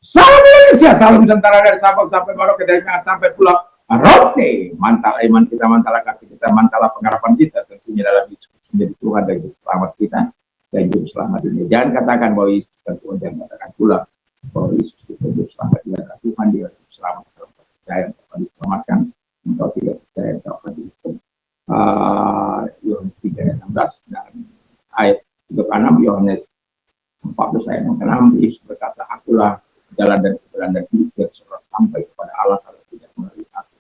Salam Indonesia, salam Nusantara dari Sabang sampai Merauke, dari Minang sampai Pulau Rote. Mantap iman kita, mantap kasih kita, mantap pengharapan kita tentunya dalam diskusi menjadi Tuhan dan Juru Selamat kita dan Juru Selamat dunia. Jangan katakan bahwa Yesus dan Tuhan, jangan katakan pula bahwa Yesus itu Juru Selamat. Dia adalah Tuhan, dia adalah Juru Selamat. Kalau percaya dapat diselamatkan, engkau tidak percaya dapat dihukum. Yohanes 3 ayat 16 dan ayat 36, Yohanes 14 ayat 6, Yesus berkata, akulah jalan dan kebenaran dan hidup, dan seorang sampai kepada Allah kalau tidak melalui aku.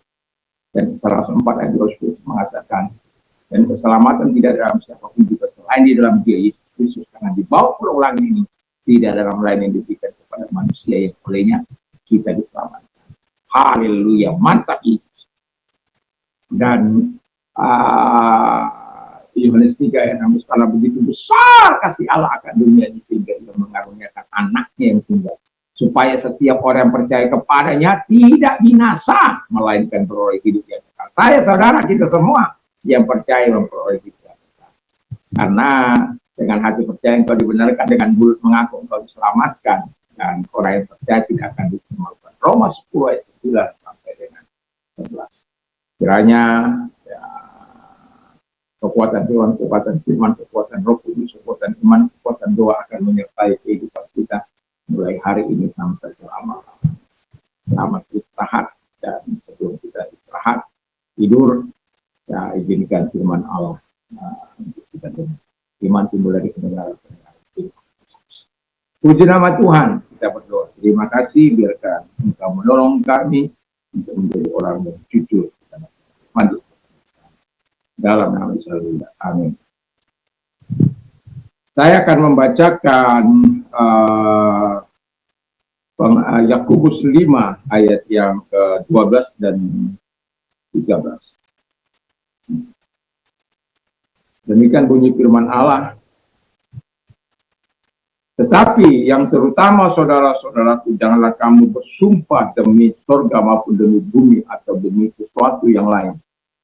Dan salah 4 ayat 20 mengatakan, dan keselamatan tidak dalam siapapun juga selain di dalam Dia Yesus Kristus, karena di bawah pulau langit ini tidak ada orang lain yang diberikan kepada manusia yang olehnya kita diselamatkan. Haleluya, mantap Yesus. Dan Yohanes 3 ayat 16, karena begitu besar kasih Allah akan dunia ini sehingga Ia mengaruniakan anaknya yang tunggal, supaya setiap orang yang percaya kepadanya tidak binasa, melainkan beroleh hidup yang kekal. Saya, saudara, kita semua yang percaya memperoleh hidup yang kekal. Karena dengan hati percaya engkau dibenarkan, dengan mulut mengaku engkau diselamatkan, dan orang yang percaya tidak akan dipermalukan. Roma 10 ayat 9 sampai dengan 11. Kiranya ya, kekuatan Tuhan, kekuatan firman, kekuatan Roh Kudus, kekuatan iman, kekuatan doa akan menyertai kehidupan kita mulai hari ini sampai selama-lamanya. Selamat istirahat, dan sebelum kita istirahat tidur, ya izinkan firman Allah untuk kita dengar. Iman timbul dari kebenaran. Puji nama Tuhan, kita berdoa. Terima kasih, biarkan Engkau menolong kami untuk menjadi orang yang jujur dan maju. Dalam nama Yesus, amin. Saya akan membacakan Yakobus 5 ayat yang ke-12 dan 13. Demikian bunyi firman Allah. Tetapi yang terutama saudara-saudaraku, janganlah kamu bersumpah demi surga maupun demi bumi atau demi sesuatu yang lain.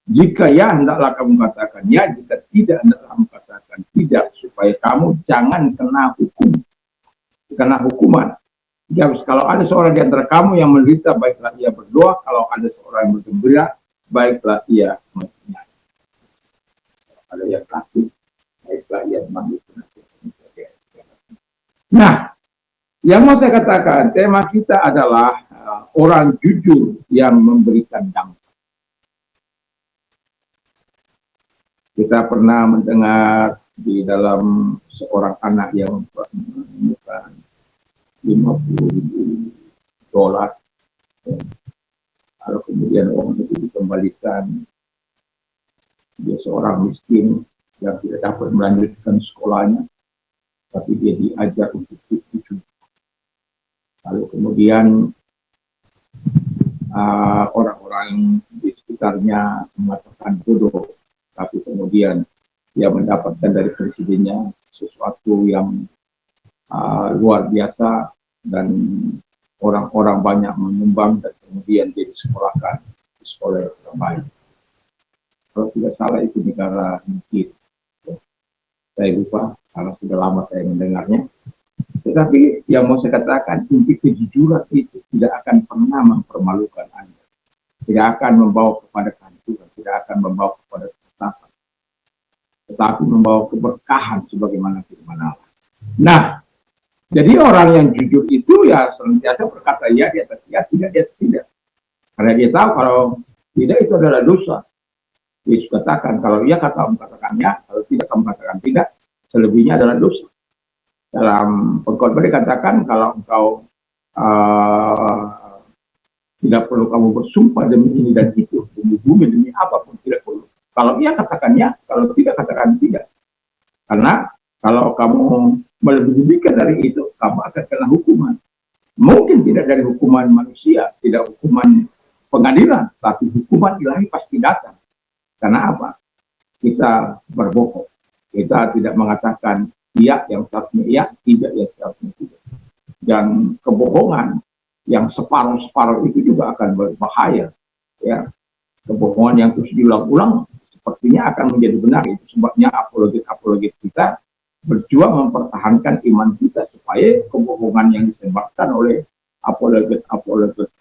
Jika ya, hendaklah kamu katakan ya, jika tidak, hendaklah kamu katakan tidak, supaya kamu jangan kena hukuman. Ya, kalau ada seorang di antara kamu yang menderita, baiklah ia berdoa. Kalau ada seorang yang bergembira, baiklah ia menyanyi. Ada yang takut, baiklah ia memanggil penasihat. Nah, yang mau saya katakan, tema kita adalah orang jujur yang memberikan dampak. Kita pernah mendengar di dalam seorang anak yang menemukan $50,000, lalu kemudian uang itu dikembalikan. Dia seorang miskin yang tidak dapat melanjutkan sekolahnya, tapi dia diajar untuk jujur. Lalu kemudian orang-orang di sekitarnya mengatakan bodoh, tapi kemudian dia mendapatkan dari presidennya sesuatu yang luar biasa, dan orang-orang banyak menyumbang, dan kemudian dia disekolahkan di sekolah yang terbaik. Kalau tidak salah itu negara Mesir. Saya lupa, karena sudah lama saya mendengarnya. Tetapi yang mau saya katakan, inti kejujuran itu tidak akan pernah mempermalukan Anda. Tidak akan membawa kepada kehancuran, tidak akan membawa kepada kesesatan, tetapi membawa keberkahan sebagaimana firman Allah. Nah, jadi orang yang jujur itu ya senantiasa berkata ya di atas ya, tidak di atas tidak. Karena dia tahu kalau tidak itu adalah dosa. Yesus katakan, kalau ia katakan ya, kalau tidak kamu katakan tidak, selebihnya adalah dosa. Dalam pengkhotbah dikatakan, kalau engkau tidak perlu kamu bersumpah demi ini dan itu, demi bumi, demi apapun, tidak perlu. Kalau ia katakan ya, kalau tidak katakan tidak. Karena kalau kamu melebihi dari itu, kamu akan kena hukuman. Mungkin tidak dari hukuman manusia, tidak hukuman pengadilan, tapi hukuman ilahi pasti datang. Karena apa? Kita berbohong. Kita tidak mengatakan iya yang seharusnya iya, tidak yang seharusnya tidak. Dan kebohongan yang separuh-separuh itu juga akan berbahaya. Ya, kebohongan yang terus diulang-ulang sepertinya akan menjadi benar. Itu sebabnya apologet kita berjuang mempertahankan iman kita supaya kebohongan yang disebarkan oleh apologet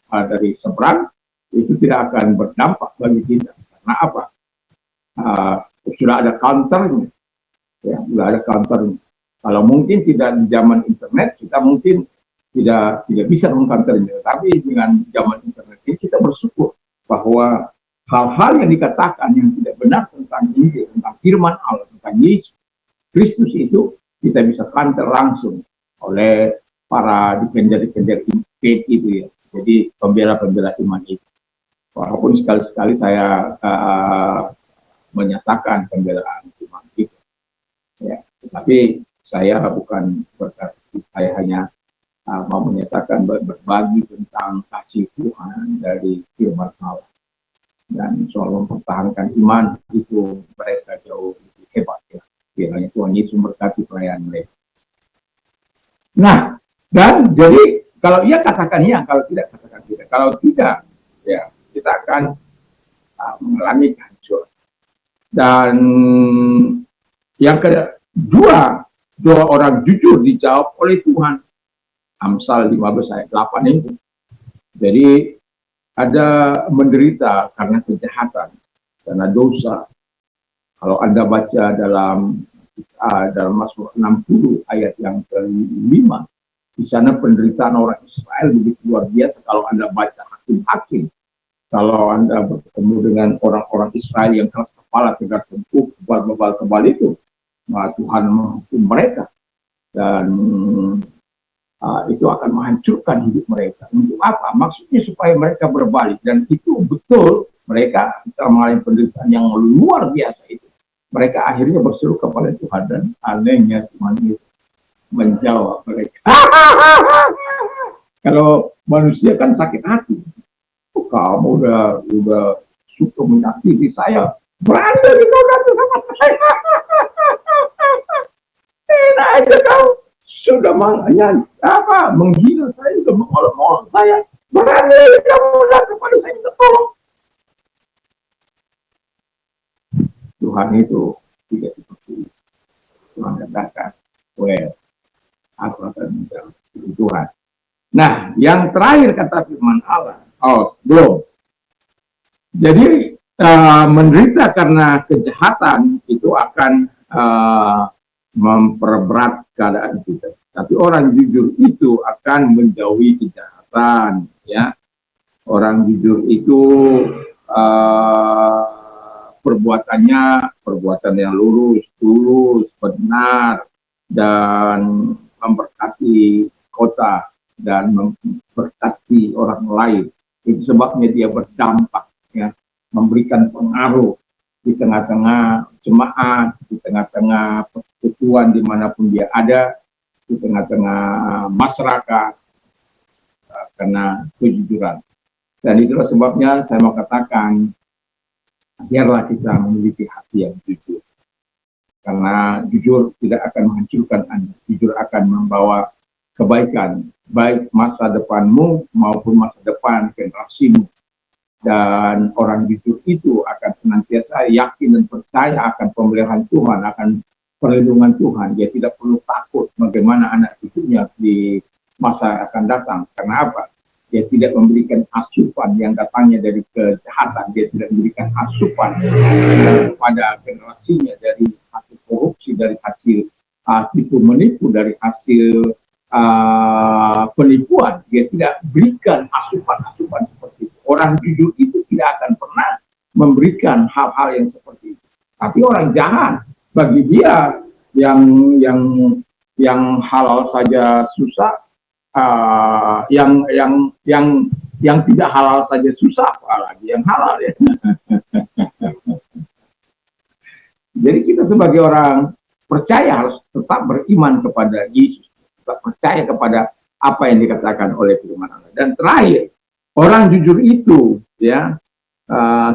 dari seberang, itu tidak akan berdampak bagi kita. Karena apa? Uh, sudah ada counternya, ya, sudah ada counternya. Kalau mungkin tidak di zaman internet, kita mungkin tidak bisa mengcounternya. Tapi dengan zaman internet ini kita bersyukur bahwa hal-hal yang dikatakan yang tidak benar tentang Injil, tentang firman Allah, tentang Yesus Kristus itu kita bisa counter langsung oleh para defender-defender faith itu ya. Jadi pembela-pembela iman itu. Walaupun sekali-sekali saya menyatakan pembelaan iman itu, ya. Tapi saya bukan berarti saya hanya mau menyatakan berbagi tentang kasih Tuhan dari firman Allah, dan soal mempertahankan iman itu mereka jauh lebih hebat ya. Kiranya Tuhan Yesus memberkati pelayan mereka. Nah, dan jadi kalau ia katakan iya, kalau tidak katakan tidak. Kalau tidak, ya kita akan mengalami hancur. Dan yang kedua, doa orang jujur dijawab oleh Tuhan. Amsal 15 ayat 8 itu. Jadi ada menderita karena kejahatan, karena dosa. Kalau Anda baca dalam Mazmur 60 ayat yang ke-5, di sana penderitaan orang Israel begitu luar biasa. Kalau Anda baca Hakim-Hakim, kalau Anda bertemu dengan orang-orang Israel yang keras kepala, tegar tengkuk, kebal itu, nah, Tuhan menghukum mereka, dan itu akan menghancurkan hidup mereka. Untuk apa? Maksudnya supaya mereka berbalik, dan itu betul mereka mengalami penderitaan yang luar biasa itu. Mereka akhirnya berseru kepada Tuhan, dan anehnya Tuhan itu menjawab mereka. Kalau manusia kan sakit hati. Oh, kamu udah suka menyakiti saya, berani kau datang sama saya. Enak aja kau, sudah menghina saya, sudah mengolok-olok saya, berani kamu datang kepada saya minta tolong. Tuhan itu tidak seperti itu. Tuhan katakan, well, aku akan menjawab Tuhan. Nah, yang terakhir kata firman Allah, belum. Jadi menderita karena kejahatan itu akan memperberat keadaan kita. Tapi orang jujur itu akan menjauhi kejahatan, ya. Orang jujur itu perbuatannya perbuatan yang lurus, tulus, benar, dan memberkati kota dan memberkati orang lain. Itu sebabnya dia berdampak, ya, memberikan pengaruh di tengah-tengah jemaat, di tengah-tengah persekutuan dimanapun dia ada, di tengah-tengah masyarakat, karena kejujuran. Dan itulah sebabnya saya mau katakan, biarlah kita memiliki hati yang jujur. Karena jujur tidak akan menghancurkan Anda, jujur akan membawa kebaikan, baik masa depanmu maupun masa depan generasimu. Dan orang jujur itu akan senantiasa yakin dan percaya akan pemeliharaan Tuhan, akan perlindungan Tuhan. Dia tidak perlu takut bagaimana anak cucunya di masa akan datang. Karena apa? Dia tidak memberikan asupan yang datangnya dari kejahatan. Dia tidak memberikan asupan kepada generasinya dari hasil korupsi, dari hasil tipu menipu, dari hasil penipuan. Dia tidak berikan asupan-asupan seperti itu. Orang jujur itu tidak akan pernah memberikan hal-hal yang seperti itu. Tapi orang jahat, bagi dia yang halal saja susah, yang tidak halal saja susah, apalagi yang halal, ya. Jadi kita sebagai orang percaya harus tetap beriman kepada Yesus, tetap percaya kepada apa yang dikatakan oleh firman Allah. Dan terakhir, orang jujur itu, ya,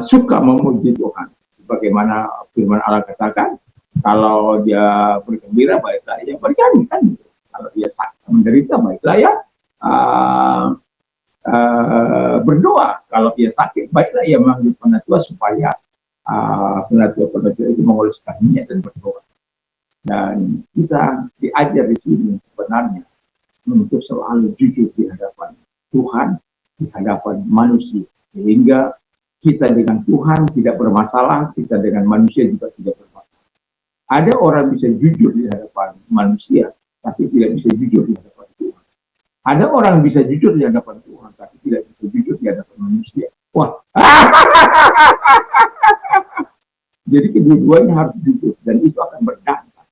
suka memuji Tuhan, sebagaimana firman Allah katakan, kalau dia bergembira, baiklah ia bernyanyi, kan? Kalau dia menderita, baiklah ya berdoa. Kalau dia sakit, baiklah ia memanggil penatua supaya penatua itu mengoleskan niat dan berdoa. Dan kita diajar di sini sebenarnya untuk selalu jujur di hadapan Tuhan, di hadapan manusia. Sehingga kita dengan Tuhan tidak bermasalah, kita dengan manusia juga tidak bermasalah. Ada orang bisa jujur di hadapan manusia, tapi tidak bisa jujur di hadapan Tuhan. Ada orang bisa jujur di hadapan Tuhan, tapi tidak bisa jujur di hadapan manusia. Wah, jadi kedua-duanya harus jujur, dan itu akan berdampak.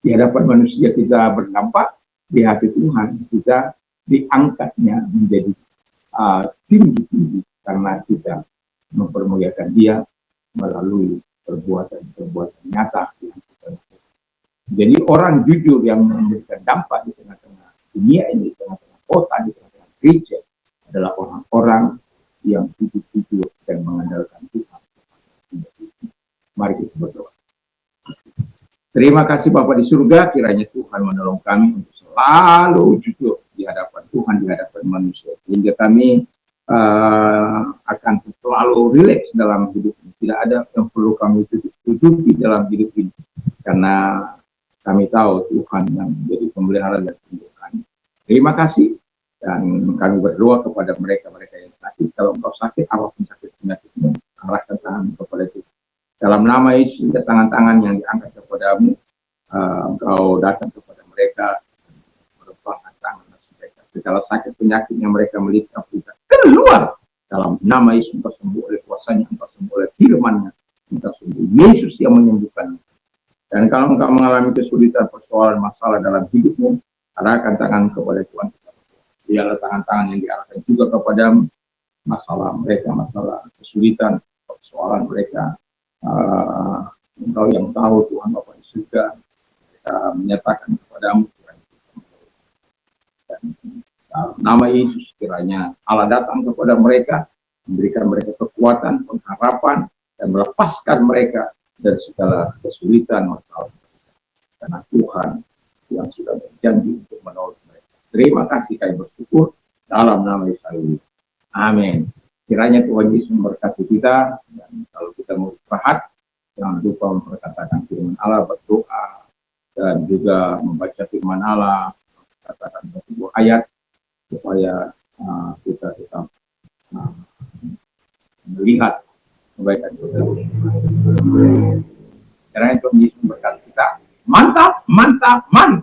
Di hadapan manusia kita berdampak, di hati Tuhan kita diangkatnya menjadi tinggi-tinggi karena kita mempermuliakan Dia melalui perbuatan-perbuatan nyata yang kita lakukan. Jadi orang jujur yang memberikan dampak di tengah-tengah dunia ini, di tengah-tengah kota, di tengah-tengah gereja adalah orang-orang yang jujur dan mengandalkan Tuhan. Mari kita berdoa. Terima kasih Bapa di surga, kiranya Tuhan menolong kami untuk selalu jujur di hadapan Tuhan, di hadapan manusia. Sehingga kami akan selalu rileks dalam hidup ini. Tidak ada yang perlu kami tutupi dalam hidup ini. Karena kami tahu Tuhan yang menjadi pemelihara dan penyembuh kami. Terima kasih. Dan kami berdoa kepada mereka-mereka yang sakit. Kalau engkau sakit, apapun sakit penyakitmu, arahkan tangan kepada Tuhan. Dalam nama Yesus, tangan-tangan yang diangkat kepadamu, engkau datang kepada mereka, merebahkan tangan mereka. Segala sakit penyakit yang mereka miliki, kita keluar dalam nama Yesus. Engkau sembuh oleh kuasanya, engkau sembuh oleh firman-Nya, engkau sembuh. Yesus yang menyembuhkan. Dan kalau engkau mengalami kesulitan, persoalan, masalah dalam hidupmu, arahkan tangan kepada Tuhan. Dialah tangan-tangan yang diarahkan juga kepadamu, masalah mereka, masalah kesulitan, persoalan mereka. Engkau yang tahu Tuhan Bapa di surga, mereka menyatakan kepadamu dan nama Yesus kiranya Allah datang kepada mereka, memberikan mereka kekuatan, pengharapan, dan melepaskan mereka dari segala kesulitan masalah, karena Tuhan yang sudah berjanji untuk menolong mereka. Terima kasih, kami bersyukur dalam nama Yesus. Amin. Kiranya Tuhan Yesus memberkati kita, dan kalau kita mau istirahat, jangan lupa memperkatakan firman Allah, berdoa, dan juga membaca firman Allah, katakan sebuah ayat, supaya kita tetap melihat kebaikan Tuhan. Kiranya Tuhan Yesus memberkati kita. Mantap, mantap, mantap.